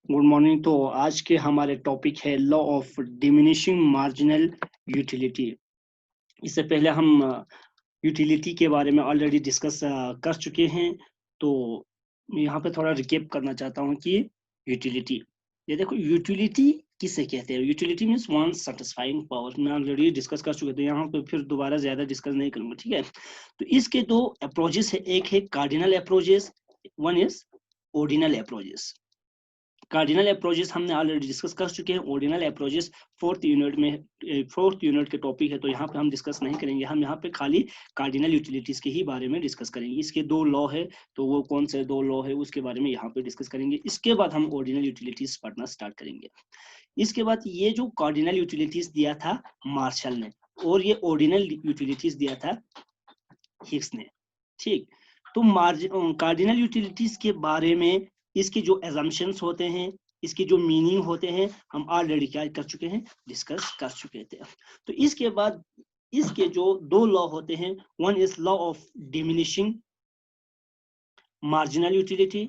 Good morning. तो आज के हमारे टॉपिक है law of diminishing marginal utility. इससे पहले हम यूटिलिटी के बारे में ऑलरेडी डिस्कस कर चुके हैं, तो मैं यहाँ पे थोड़ा रिकेप करना चाहता हूँ कि यूटिलिटी, ये देखो यूटिलिटी किसे कहते हैं। Utility means one satisfying power. मैं ऑलरेडी डिस्कस कर चुके थे, यहाँ पे फिर दोबारा ज्यादा डिस्कस नहीं करूंगा, ठीक है। तो इसके दो अप्रोचेस है, एक है cardinal approaches, one is ordinal approaches. Cardinal approaches हमने ऑलरेडी डिस्कस कर चुके हैं। ऑर्डिनल अप्रोचेस फोर्थ यूनिट के टॉपिक है, तो यहाँ पे हम डिस्कस नहीं करेंगे। हम यहाँ पे खाली कार्डिनल यूटिलिटीज के ही बारे में डिस्कस करेंगे। इसके दो लॉ है, तो वो कौन से दो लॉ है उसके बारे में यहाँ पे डिस्कस करेंगे। इसके बाद हम ऑर्डिनल यूटिलिटीज पढ़ना स्टार्ट करेंगे। इसके बाद ये जो कार्डिनल यूटिलिटीज दिया था मार्शल ने, और ये ऑर्डिनल यूटिलिटीज दिया था हिग्स ने, ठीक। तो कार्डिनल यूटिलिटीज के बारे में इसके जो एजम्पशंस होते हैं, इसके जो मीनिंग होते हैं, हम ऑलरेडी क्या कर चुके हैं, डिस्कस कर चुके थे। तो इसके बाद इसके जो दो लॉ होते हैं, one is law of diminishing marginal utility,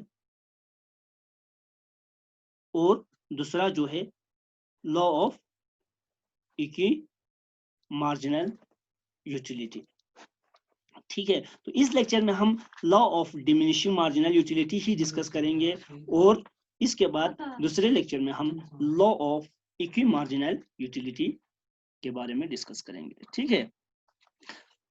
और दूसरा जो है law of equi marginal utility, ठीक है। तो इस लेक्चर में हम law of diminishing marginal utility he discuss करेंगे, और इसके बाद दूसरे लेक्चर में हम law of equi marginal utility के बारे में डिस्कस करेंगे, ठीक है।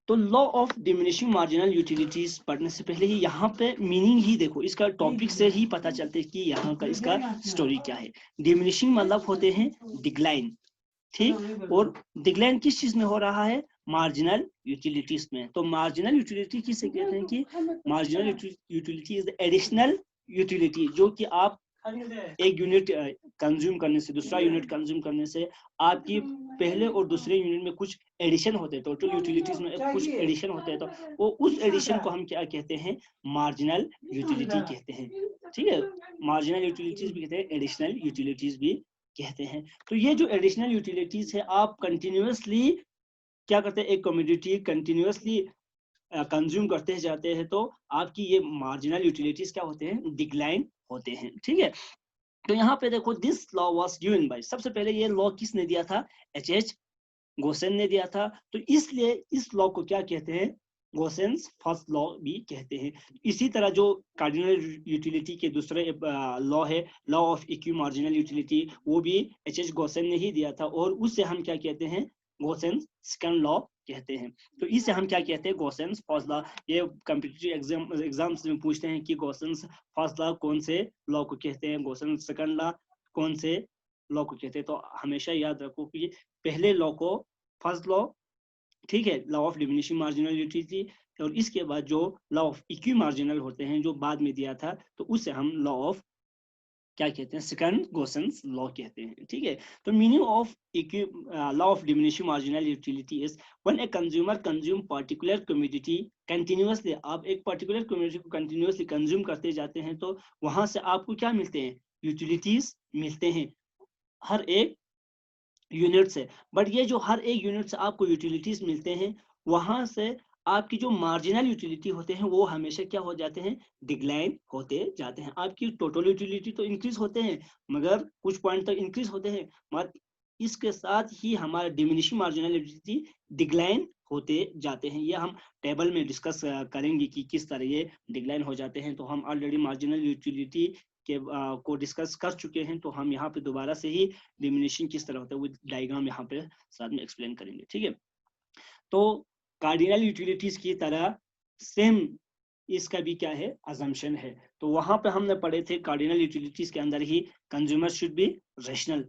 तो law of diminishing marginal utilities पढ़ने से पहले ही यहाँ पे मीनिंग ही देखो, इसका टॉपिक से ही पता चलता है कि यहाँ का इसका स्टोरी क्या है। डिमिनिशिंग मतलब होते हैं डिक्लाइन, ठीक। और डिक्लाइन किस चीज में हो रहा है, मार्जिनल यूटिलिटीज में। तो मार्जिनल यूटिलिटी किसे कहते हैं कि marginal utility is additional utility, जो कि आप एक यूनिट कंज्यूम करने से, दूसरा यूनिट कंज्यूम करने से आपकी पहले और दूसरे यूनिट में कुछ एडिशन होते हैं, टोटल यूटिलिटीज में कुछ एडिशन होते हैं, तो वो उस एडिशन को हम क्या कहते हैं, मार्जिनल यूटिलिटी कहते हैं, ठीक है। मार्जिनल यूटिलिटीज भी कहते हैं, एडिशनल यूटिलिटीज भी कहते हैं। तो ये जो एडिशनल यूटिलिटीज है, आप कंटिन्यूअसली क्या करते हैं, एक कमोडिटी कंटिन्यूअसली कंज्यूम करते जाते हैं, तो आपकी ये मार्जिनल यूटिलिटीज क्या होते हैं, डिक्लाइन होते हैं, ठीक है। तो यहाँ पे देखो, this law was given by, सबसे पहले ये लॉ किसने दिया था, एच गोसेन ने दिया था। तो इसलिए इस लॉ को क्या कहते हैं, गोसेन्स फर्स्ट लॉ भी कहते हैं। इसी तरह जो कार्डिनल यूटिलिटी के दूसरे लॉ है, law of equi marginal utility, वो भी एच गोसेन ने ही दिया था, और उससे हम क्या कहते हैं, गोसेन्स सेकंड लॉ कहते हैं। तो इसे हम क्या कहते हैं, गोसेन्स फर्स्ट लॉ। ये कॉम्पिटिटिव एग्जाम्स में पूछते हैं कि गोसेन्स फर्स्ट लॉ कौन से लॉ को कहते हैं, गोसेन्स सेकंड लॉ कौन से लॉ को कहते हैं। तो हमेशा याद रखो कि पहले लॉ को फर्स्ट लॉ, ठीक है, law of diminishing marginal utility, और इसके बाद जो लॉ ऑफ इक्वी मार्जिनल होते हैं जो बाद में दिया था, तो उससे हम लॉ ऑफ क्या कहते हैं, सेकंड गोसेन्स लॉ कहते हैं, ठीक है। तो meaning of equi law of diminishing marginal utility is when a consumer consume particular commodity continuously, आप एक पर्टिकुलर कमोडिटी को कंटिन्यूअसली कंज्यूम करते जाते हैं, तो वहां से आपको क्या मिलते हैं, यूटिलिटीज मिलते हैं हर एक यूनिट से। बट ये जो हर एक यूनिट से आपको यूटिलिटीज मिलते हैं, वहां से आपकी जो मार्जिनल यूटिलिटी होते हैं वो हमेशा क्या हो जाते हैं, डिक्लाइन होते जाते हैं। आपकी टोटल यूटिलिटी तो इंक्रीज होते हैं, मगर कुछ पॉइंट तक इंक्रीज होते हैं, मगर इसके साथ ही हमारा डिमिनिशिंग मार्जिनल यूटिलिटी डिक्लाइन होते जाते हैं। ये हम टेबल में डिस्कस करेंगे कि किस तरह ये डिक्लाइन हो जाते हैं। तो हम ऑलरेडी मार्जिनल यूटिलिटी के को डिस्कस कर चुके हैं, तो हम यहाँ पे दोबारा से ही डिमिनिशिंग किस तरह होता है वो डायग्राम यहाँ पे साथ में एक्सप्लेन करेंगे, ठीक है। तो कार्डिनल यूटिलिटीज की तरह सेम इसका भी क्या है, अजम्पशन है। तो वहां पे हमने पढ़े थे कार्डिनल यूटिलिटीज के अंदर ही कंज्यूमर शुड बी रेशनल,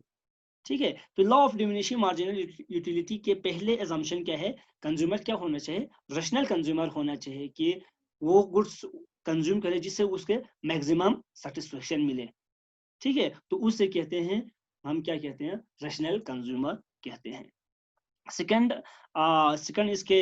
ठीक है। तो law of diminishing marginal utility के पहले अजम्पशन क्या है, कंज्यूमर क्या होना चाहिए, रेशनल कंज्यूमर होना चाहिए, कि वो गुड्स कंज्यूम करे जिससे उसके मैक्सिमम सेटिस्फेक्शन मिले, ठीक है। तो उससे कहते हैं, हम क्या कहते हैं, रेशनल कंज्यूमर कहते हैं। सेकंड इसके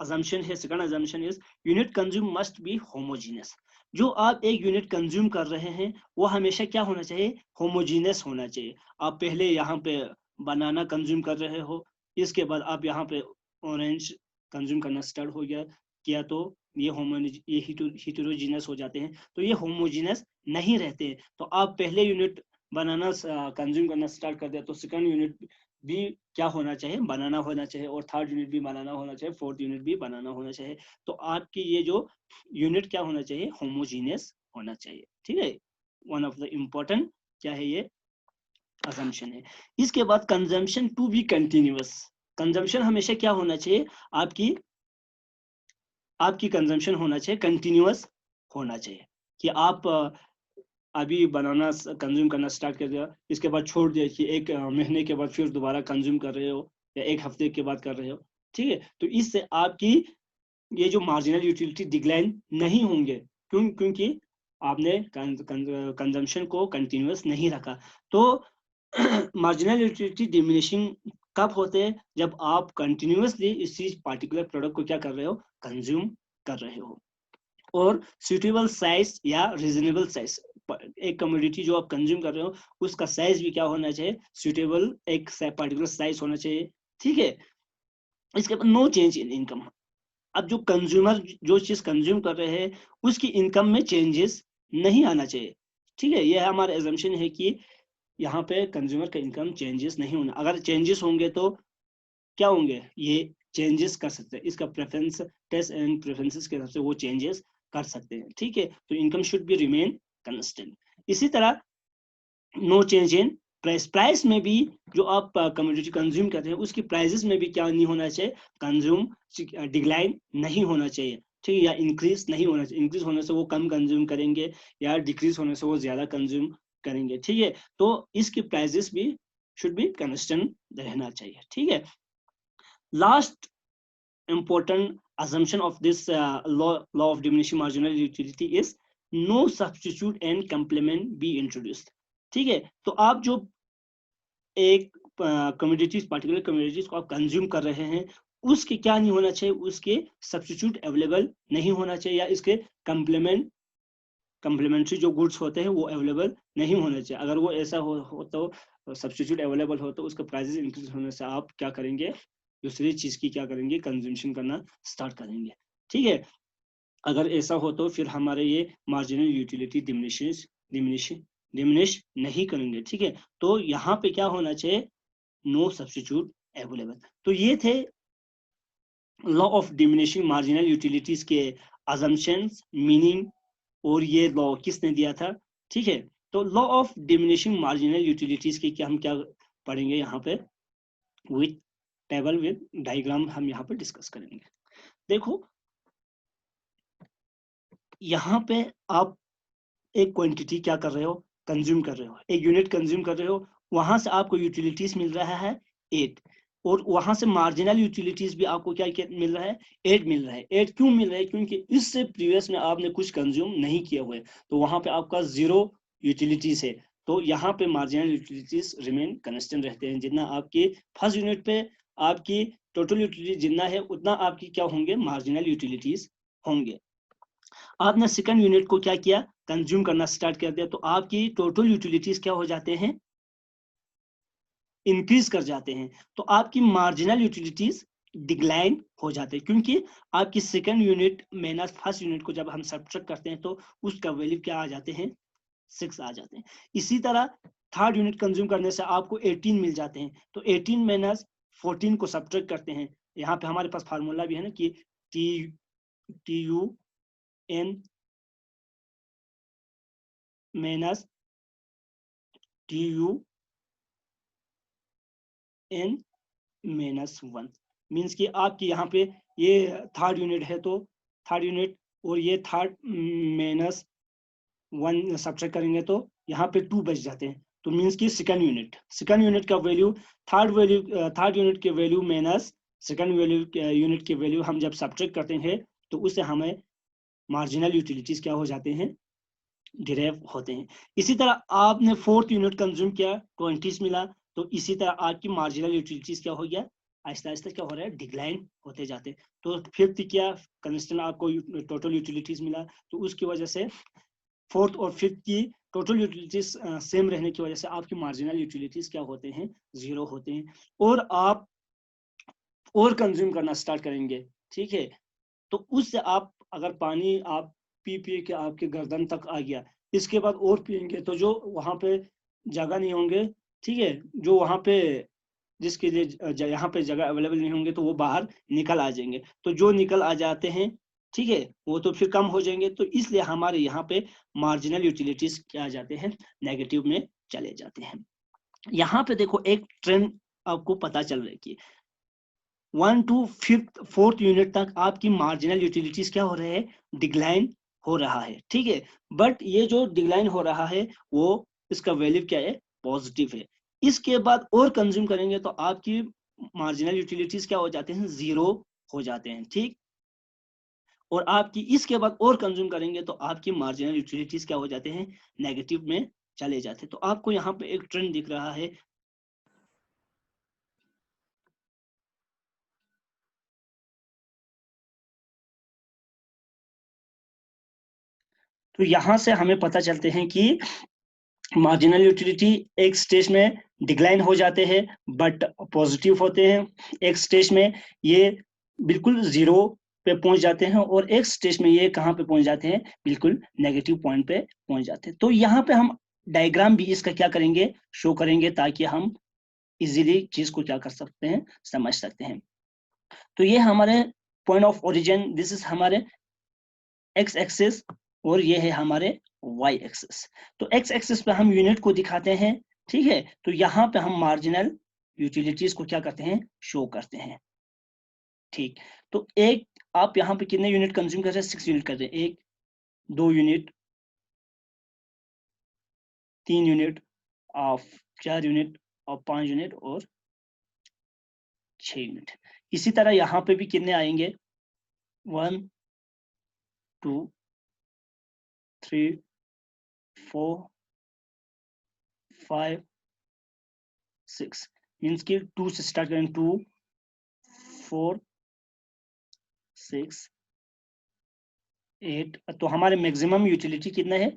assumption है, second assumption is unit consume must be homogeneous. जो आप एक यूनिट कंज्यूम कर रहे हैं वो हमेशा क्या होना चाहिए, होमोजीनियस होना चाहिए। आप पहले यहाँ पे बनाना कंज्यूम कर रहे हो, इसके बाद आप यहाँ पे ऑरेंज कंज्यूम करना स्टार्ट हो गया किया, तो ये हिटेरोजीनियस हो जाते हैं। तो ये होमोजीनियस नहीं रहते। तो आप पहले यूनिट बनाना कंज्यूम करना स्टार्ट कर दिया तो सेकंड यूनिट भी क्या होना चाहिए, बनाना होना चाहिए, और थर्ड यूनिट भी बनाना होना चाहिए, फोर्थ यूनिट भी बनाना होना चाहिए। तो आपकी ये जो यूनिट क्या होना चाहिए, होमोजीनियस होना चाहिए। ठीक है, वन ऑफ द इम्पोर्टेंट क्या है ये असम्पशन है। इसके बाद consumption to be continuous, consumption हमेशा क्या होना चाहिए, आपकी आपकी कंजम्पशन होना चाहिए कंटिन्यूअस होना चाहिए, कि आप अभी बनाना कंज्यूम करना स्टार्ट कर दिया, इसके बाद छोड़ दिया कि एक महीने के बाद फिर दोबारा कंज्यूम कर रहे हो, या एक हफ्ते के बाद कर रहे हो। ठीक है, तो इससे आपकी ये जो मार्जिनल यूटिलिटी डिक्लाइन नहीं होंगे, क्योंकि आपने कंजम्पशन को कंटिन्यूअस नहीं रखा। तो मार्जिनल यूटिलिटी डिमिनिशिंग कब होते हैं, जब आप कंटिन्यूअसली इसी पार्टिकुलर प्रोडक्ट को क्या कर रहे हो, कंज्यूम कर रहे हो। और सुटेबल साइज या रीजनेबल साइज, एक कमोडिटी जो आप कंज्यूम कर रहे हो उसका साइज भी क्या होना चाहिए, सुटेबल एक पार्टिकुलर साइज होना चाहिए। ठीक है, इसके बाद नो चेंज इन इनकम, अब जो कंज्यूमर जो चीज कंज्यूम कर रहे हैं उसकी इनकम में चेंजेस नहीं आना चाहिए। ठीक है, यह हमारा एजम्पशन है कि यहाँ पे कंज्यूमर का इनकम चेंजेस नहीं होना, अगर चेंजेस होंगे तो क्या होंगे, ये चेंजेस कर सकते हैं, इसका प्रेफरेंस टेस्ट एंड प्रेफरेंसेस के हिसाब से वो चेंजेस कर सकते हैं। ठीक है, तो income should be remain constant. इसी तरह no change in price, price में भी जो आप कमोडिटी कंज्यूम करते हैं उसकी प्राइसेस में भी क्या नहीं होना चाहिए, कंज्यूम डिक्लाइन नहीं होना चाहिए। ठीक है, या इंक्रीज नहीं होना चाहिए, इंक्रीज होने से वो कम कंज्यूम करेंगे या डिक्रीज होने से वो ज्यादा कंज्यूम करेंगे। ठीक है, तो इसकी प्राइसेस भी शुड बी कंस्टेंट रहना चाहिए। ठीक है, last important assumption of this law of diminishing marginal utility is no substitute and complement be introduced। ठीक है, तो आप जो एक कम्युनिटीज पार्टिकुलर कम्युनिटीज को आप कंज्यूम कर रहे हैं उसके क्या नहीं होना चाहिए, उसके सब्स्टिट्यूट अवेलेबल नहीं होना चाहिए, या इसके कंप्लीमेंट्री जो गुड्स होते हैं वो अवेलेबल नहीं होना चाहिए। अगर वो ऐसा हो तो सब्स्टिट्यूट अवेलेबल हो तो उसका प्राइसेस इंक्रीज होने से आप क्या करेंगे, दूसरी चीज की क्या करेंगे, कंजम्पशन करना स्टार्ट करेंगे। ठीक है, अगर ऐसा हो तो फिर हमारे ये मार्जिनल यूटिलिटी डिमिनिश नहीं करेंगे। ठीक है, तो यहाँ पे क्या होना चाहिए, नो सब्स्टिट्यूट अवेलेबल। तो ये थे law of diminishing marginal utilities के असम्पशंस, मीनिंग, और ये लॉ किसने दिया था। ठीक है, तो law of diminishing marginal utilities की क्या हम क्या पढ़ेंगे यहाँ पे, विथ टेबल विद डायग्राम हम यहाँ पे डिस्कस करेंगे। देखो यहाँ पे आप एक क्वांटिटी क्या कर रहे हो, कंज्यूम कर रहे हो, एक यूनिट कंज्यूम कर रहे हो, वहां से आपको यूटिलिटीज मिल रहा है 8, और वहां से मार्जिनल यूटिलिटीज भी आपको क्या मिल रहा है, 8 मिल रहा है। 8 क्यों मिल रहा है, क्योंकि इससे प्रीवियस में आपने कुछ कंज्यूम नहीं किया हुआ है, तो वहां पे आपका 0 यूटिलिटीज है। तो यहाँ पे मार्जिनल यूटिलिटीज रिमेन कंस्टेंट रहते हैं, जितना आपकी फर्स्ट यूनिट पे आपकी टोटल यूटिलिटी जितना है उतना आपकी क्या होंगे, मार्जिनल यूटिलिटीज होंगे। आपने सेकंड यूनिट को क्या किया, कंज्यूम करना स्टार्ट कर दिया, तो आपकी टोटल यूटिलिटीज क्या हो जाते हैं, इंक्रीज कर जाते हैं। तो आपकी मार्जिनल यूटिलिटीज डिक्लाइन हो जाते हैं, क्योंकि आपकी second unit minus first unit को जब हम सब्ट्रैक्ट करते हैं तो उसका वैल्यू क्या आ जाते हैं, 6 आ जाते हैं। इसी तरह थर्ड यूनिट कंज्यूम करने से आपको 18 मिल जाते हैं, तो 18 माइनस 14 को सब्ट्रैक्ट करते हैं। यहाँ पे हमारे पास फार्मूला भी है ना कि T U N minus T U N minus 1, means कि आपकी यहाँ पे ये थर्ड यूनिट है, तो थर्ड यूनिट और ये थर्ड माइनस 1 सब्ट्रैक्ट करेंगे तो यहाँ पे 2 बच जाते हैं, तो मीन्स कि सेकंड यूनिट का वैल्यू थर्ड यूनिट के value minus second value unit के वैल्यू हम जब सब्ट्रैक्ट करते हैं तो उससे हमें मार्जिनल यूटिलिटीज क्या हो जाते हैं, डिराइव होते हैं। इसी तरह आपने फोर्थ यूनिट कंज्यूम किया, 20 मिला, तो इसी तरह आपकी मार्जिनल यूटिलिटीज क्या हो गया, आहिस्ता आहिस्ता क्या हो रहा है, डिक्लाइन होते जाते हैं। तो फिफ्थ क्या कंस्टेंट आपको टोटल यूटिलिटीज मिला, तो उसकी वजह से फोर्थ और फिफ्थ की टोटल यूटिलिटीज सेम रहने की वजह से आपकी मार्जिनल यूटिलिटीज क्या होते हैं, 0 होते हैं, और आप और कंज्यूम करना स्टार्ट करेंगे। ठीक है, तो उससे आप अगर पानी आप पी के आपके गर्दन तक आ गया, इसके बाद और पियेंगे तो जो वहां पे जगह नहीं होंगे, ठीक है, जो वहां पे जिसके लिए यहाँ पे जगह अवेलेबल नहीं होंगे तो वो बाहर निकल आ जाएंगे। तो जो निकल आ जाते हैं, ठीक है, वो तो फिर कम हो जाएंगे। तो इसलिए हमारे यहाँ पे मार्जिनल यूटिलिटीज क्या आ जाते हैं, नेगेटिव में चले जाते हैं। यहाँ पे देखो एक ट्रेंड आपको पता चल रहा है कि 1 to 5th 4th यूनिट तक आपकी मार्जिनल यूटिलिटीज क्या हो रहे हैं, डिक्लाइन हो रहा है, ठीक है। बट ये जो डिक्लाइन हो रहा है वो इसका वैल्यू क्या है, पॉजिटिव है। इसके बाद और कंज्यूम करेंगे तो आपकी मार्जिनल यूटिलिटीज क्या हो जाते हैं, जीरो हो जाते हैं, ठीक। और आपकी इसके बाद और कंज्यूम करेंगे तो आपकी मार्जिनल यूटिलिटीज क्या हो जाते हैं, नेगेटिव में चले जाते हैं। तो आपको यहाँ पे एक ट्रेंड दिख रहा है। तो यहां से हमें पता चलते हैं कि मार्जिनल यूटिलिटी एक स्टेज में डिक्लाइन हो जाते हैं बट पॉजिटिव होते हैं, एक स्टेज में ये बिल्कुल जीरो पे पहुंच जाते हैं, और एक स्टेज में ये कहाँ पे पहुंच जाते हैं, बिल्कुल नेगेटिव पॉइंट पे पहुंच जाते हैं। तो यहाँ पे हम डायग्राम भी इसका क्या करेंगे, शो करेंगे, ताकि हम इजीली चीज को क्या कर सकते हैं, समझ सकते हैं। तो ये हमारे point of origin, this is हमारे एक्स एक्सिस, और ये है हमारे वाई एक्सिस। तो एक्स एक्सिस पे हम यूनिट को दिखाते हैं, ठीक है। तो यहाँ पे हम मार्जिनल यूटिलिटीज को क्या करते हैं, शो करते हैं, ठीक। तो एक आप यहाँ पे कितने यूनिट कंज्यूम कर रहे हैं, 6 यूनिट कर रहे हैं, 1 2 यूनिट, 3 यूनिट, 4 यूनिट, और 5 यूनिट, और 6 यूनिट। इसी तरह यहाँ पे भी कितने आएंगे, 1 2 3 4 5 6, मीन्स कि 2 से स्टार्ट करें, 2 4 6 8। तो हमारे मैक्सिमम यूटिलिटी कितना है,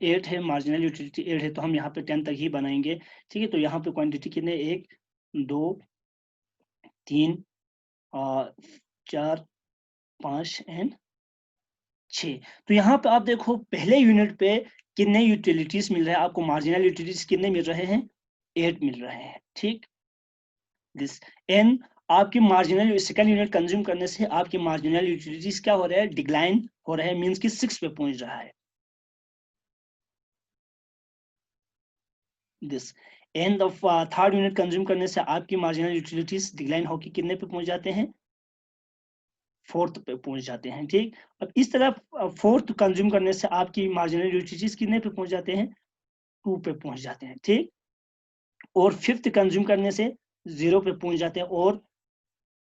8 है, मार्जिनल यूटिलिटी 8 है, तो हम यहाँ पे 10 तक ही बनाएंगे, ठीक है। तो यहाँ पे क्वांटिटी कितने, 1 2 3 4 5 एंड 6। तो यहाँ पे आप देखो पहले यूनिट पे कितने यूटिलिटीज मिल रहे हैं आपको, मार्जिनल यूटिलिटीज कितने मिल रहे हैं, 8 मिल रहे हैं, ठीक। दिस एन आपकी मार्जिनल सेकंड यूनिट कंज्यूम करने से आपकी मार्जिनल यूटिलिटीज क्या हो रहा है, डिक्लाइन हो रहा है, मींस कि 6 पे पहुंच रहा है। This end of third unit consume करने से आपकी मार्जिनल यूटिलिटीज डिक्लाइन होकर कितने पे पहुंच जाते हैं, 4th पे पहुंच जाते हैं, ठीक। अब इस तरह 4th कंज्यूम करने से आपकी मार्जिनल यूटिलिटीज कितने पे पहुंच जाते हैं, 2 पे पहुंच जाते हैं, ठीक। और 5th कंज्यूम करने से 0 पे पहुंच जाते हैं, और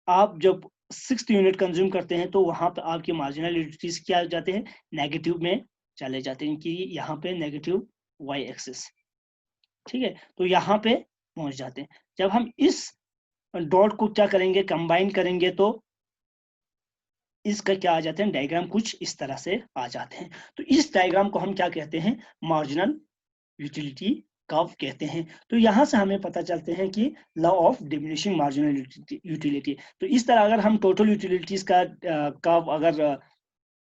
आप जब 6th यूनिट कंज्यूम करते हैं तो वहां पे आपकी मार्जिनल यूटिलिटीज क्या हो जाते हैं, नेगेटिव में चले जाते हैं, कि यहाँ पे नेगेटिव वाई एक्सिस, ठीक है। तो यहाँ पे पहुंच जाते हैं। जब हम इस डॉट को क्या करेंगे, कंबाइन करेंगे, तो इसका क्या आ जाते हैं, डायग्राम कुछ इस तरह से आ जाते हैं। तो इस डायग्राम को हम क्या कहते हैं, मार्जिनल यूटिलिटी कर्व कहते हैं। तो यहाँ से हमें पता चलते हैं कि law of diminishing marginal utility. तो इस तरह अगर हम टोटल यूटिलिटीज का कर्व अगर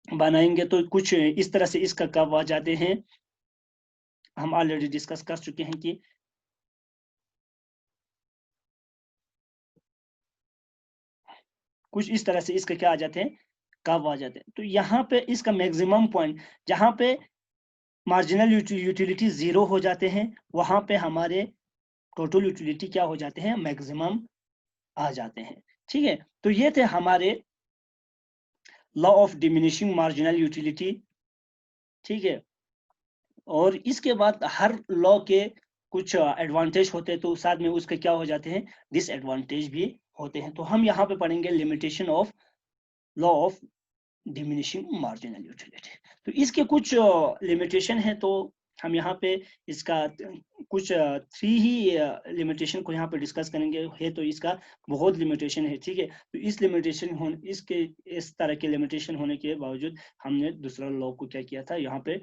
बनाएंगे तो कुछ इस तरह से इसका कर्व आ जाते हैं। हम ऑलरेडी डिस्कस कर चुके हैं कि कुछ इस तरह से इसके क्या आ जाते हैं, कर्व आ जाते हैं। तो यहाँ पे इसका मैक्सिमम पॉइंट जहाँ पे मार्जिनल यूटिलिटी 0 हो जाते हैं, वहां पे हमारे टोटल यूटिलिटी क्या हो जाते हैं, मैक्सिमम आ जाते हैं, ठीक है। तो ये थे हमारे law of diminishing marginal utility, ठीक है। और इसके बाद हर लॉ के कुछ एडवांटेज होते हैं, तो साथ में उसके क्या हो जाते हैं, डिसएडवांटेज भी होते हैं। तो हम यहाँ पे पढ़ेंगे limitation of law of diminishing marginal utility. तो इसके कुछ लिमिटेशन है, तो हम यहाँ पे इसका कुछ 3 ही लिमिटेशन को यहाँ पे डिस्कस करेंगे। है तो इसका बहुत लिमिटेशन है, ठीक है। तो इस लिमिटेशन होने, इसके इस तरह के लिमिटेशन होने के बावजूद हमने दूसरा लॉ को क्या किया था, यहाँ पे